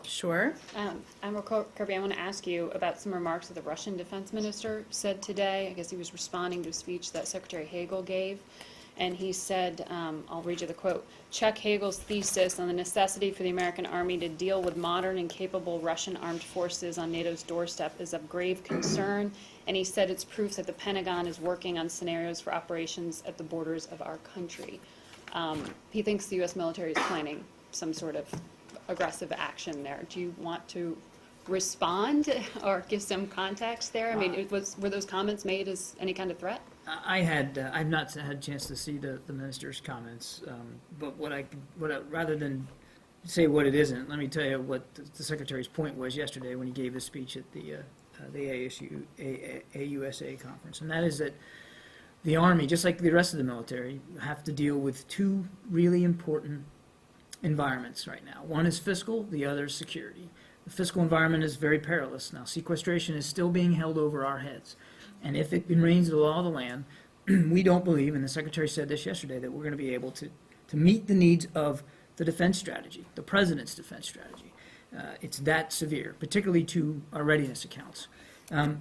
Sure. Admiral Kirby, I want to ask you about some remarks that the Russian Defense Minister said today. I guess he was responding to a speech that Secretary Hagel gave. And he said, I'll read you the quote, Chuck Hagel's thesis on the necessity for the American Army to deal with modern and capable Russian armed forces on NATO's doorstep is of grave concern. And he said it's proof that the Pentagon is working on scenarios for operations at the borders of our country. He thinks the U.S. military is planning some sort of aggressive action there. Do you want to respond or give some context there? I mean, were those comments made as any kind of threat? I've not had a chance to see the minister's comments, but rather than say what it isn't, let me tell you what the Secretary's point was yesterday when he gave his speech at the AUSA conference, and that is that the Army, just like the rest of the military, have to deal with two really important environments right now. One is fiscal, the other is security. The fiscal environment is very perilous now. Sequestration is still being held over our heads. And if it remains the law of the land, we don't believe, and the Secretary said this yesterday, that we're going to be able to meet the needs of the defense strategy, the President's defense strategy. It's that severe, particularly to our readiness accounts.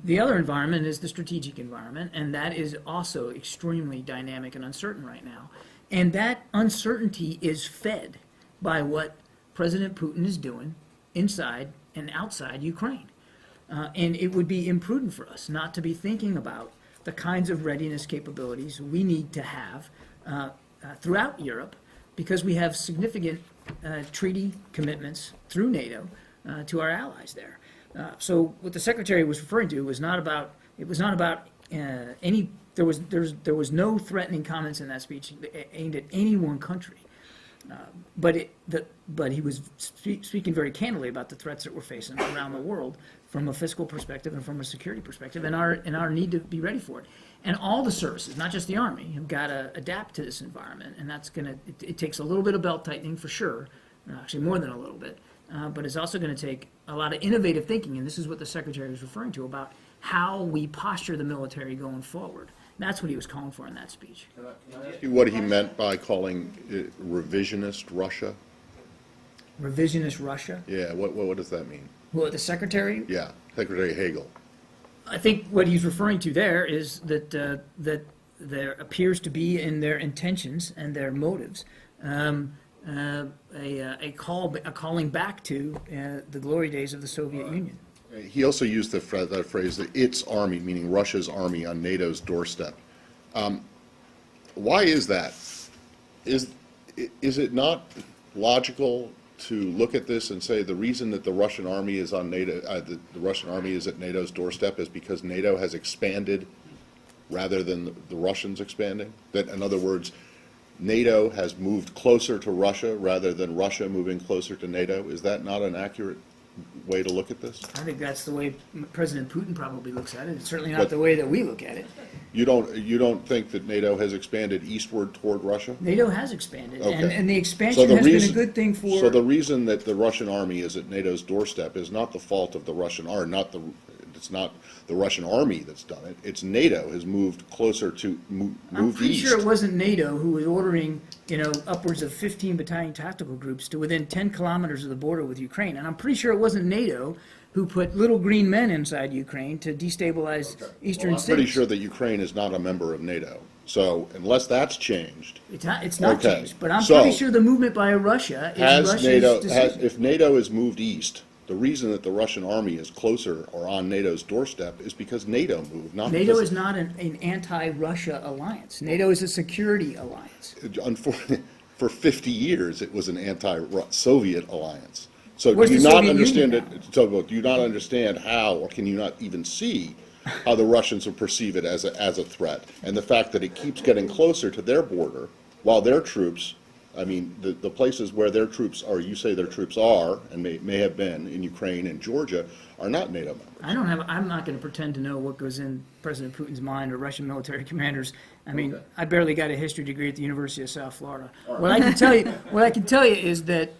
The other environment is the strategic environment, and that is also extremely dynamic and uncertain right now. And that uncertainty is fed by what President Putin is doing inside and outside Ukraine. And it would be imprudent for us not to be thinking about the kinds of readiness capabilities we need to have throughout Europe, because we have significant treaty commitments through NATO to our allies there. So what the Secretary was referring to was not about, it was not about any, there was no threatening comments in that speech aimed at any one country. But he was speaking very candidly about the threats that we're facing around the world from a fiscal perspective and from a security perspective, and our need to be ready for it. And all the services, not just the Army, have got to adapt to this environment, and that's going to, it takes a little bit of belt tightening for sure, actually more than a little bit, but it's also going to take a lot of innovative thinking, and this is what the Secretary was referring to, about how we posture the military going forward. That's what he was calling for in that speech. Can I ask you what he meant by calling it revisionist Russia? Revisionist Russia? Yeah, what does that mean? Well, the Secretary? Yeah, Secretary Hagel. I think what he's referring to there is that that there appears to be in their intentions and their motives a calling back to the glory days of the Soviet Union. He also used that phrase, that its army, meaning Russia's army, on NATO's doorstep. Why is that? Is it not logical to look at this and say the reason that the Russian army is on NATO, the Russian army is at NATO's doorstep is because NATO has expanded rather than the Russians expanding? That, in other words, NATO has moved closer to Russia rather than Russia moving closer to NATO? Is that not an accurate way to look at this? I think that's the way President Putin probably looks at it. It's certainly not the way that we look at it. You don't think that NATO has expanded eastward toward Russia? NATO has expanded, Okay. and the expansion has been a good thing for... So the reason that the Russian army is at NATO's doorstep is not the fault of the Russian army, it's not the Russian army that's done it. It's NATO has moved closer to, moved I'm pretty east. sure it wasn't NATO who was ordering, upwards of 15 battalion tactical groups to within 10 kilometers of the border with Ukraine. And I'm pretty sure it wasn't NATO who put little green men inside Ukraine to destabilize eastern cities. I'm pretty sure that Ukraine is not a member of NATO. So unless that's changed. It's not Okay. changed, but I'm So, pretty sure the movement by Russia is Russia's decision. If NATO has moved east, the reason that the Russian army is closer or on NATO's doorstep is because NATO moved, not NATO because is not an anti-Russia alliance. NATO is a security alliance. for 50 years it was an anti-Soviet alliance. So Where's do you the not Soviet understand Union it? So do you not understand how, or can you not even see how the Russians will perceive it as a threat? And the fact that it keeps getting closer to their border while their troops, I mean, the places where their troops are, you say their troops are, and may have been in Ukraine and Georgia, are not NATO members. I'm not going to pretend to know what goes in President Putin's mind or Russian military commanders. I mean, I barely got a history degree at the University of South Florida. What I can tell you is that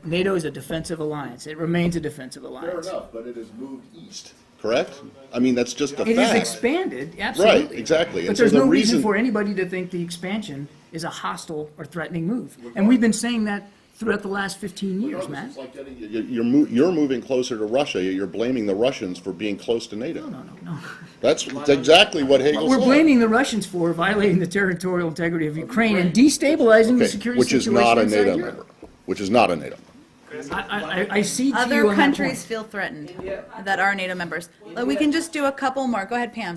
NATO is a defensive alliance. It remains a defensive alliance. Fair enough, but it has moved east, correct? I mean, that's just a fact. It has expanded, absolutely. Right, exactly. But And so there's the no reason reason for anybody to think the expansion is a hostile or threatening move. And we've been saying that throughout the last 15 years, Matt. It's like you're moving closer to Russia. You're blaming the Russians for being close to NATO. No. That's exactly what Hagel We're said. blaming the Russians for violating the territorial integrity of Ukraine and destabilizing the Okay, security which is situation not a inside NATO Europe. member. Which is not a NATO member. I see to you Other on that countries point. feel threatened that are NATO members. We can just do a couple more. Go ahead, Pam.